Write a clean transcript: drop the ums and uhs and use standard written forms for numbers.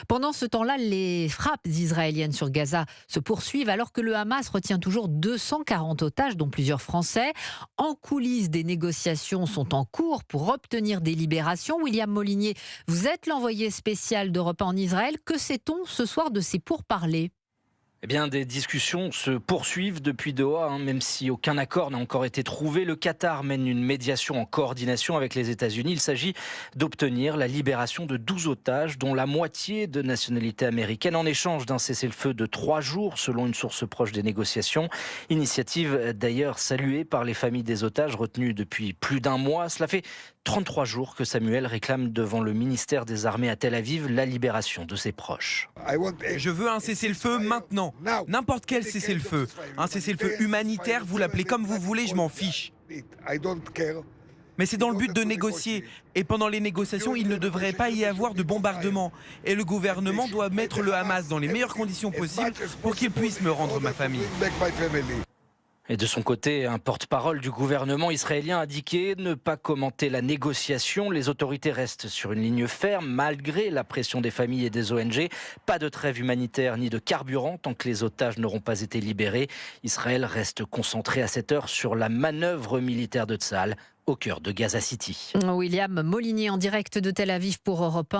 Pendant ce temps-là, les frappes israéliennes sur Gaza se poursuivent alors que le Hamas retient toujours 240 otages, dont plusieurs Français. En coulisses, des négociations sont en cours pour obtenir des libérations. William Molinier, vous êtes l'envoyé spécial d'Europe 1 en Israël. Que sait-on ce soir de ces pourparlers ? Eh bien, des discussions se poursuivent depuis Doha, même si aucun accord n'a encore été trouvé. Le Qatar mène une médiation en coordination avec les États-Unis. Il s'agit d'obtenir la libération de 12 otages, dont la moitié de nationalité américaine, en échange d'un cessez-le-feu de 3 jours, selon une source proche des négociations. Initiative d'ailleurs saluée par les familles des otages retenus depuis plus d'un mois. Cela fait 33 jours que Samuel réclame devant le ministère des Armées à Tel Aviv la libération de ses proches. Je veux un cessez-le-feu maintenant. N'importe quel cessez-le-feu. Un cessez-le-feu humanitaire, vous l'appelez comme vous voulez, je m'en fiche. Mais c'est dans le but de négocier. Et pendant les négociations, il ne devrait pas y avoir de bombardement. Et le gouvernement doit mettre le Hamas dans les meilleures conditions possibles pour qu'il puisse me rendre ma famille. Et de son côté, un porte-parole du gouvernement israélien a indiqué ne pas commenter la négociation. Les autorités restent sur une ligne ferme malgré la pression des familles et des ONG. Pas de trêve humanitaire ni de carburant tant que les otages n'auront pas été libérés. Israël reste concentré à cette heure sur la manœuvre militaire de Tsahal au cœur de Gaza City. William Molinier en direct de Tel Aviv pour Europe 1.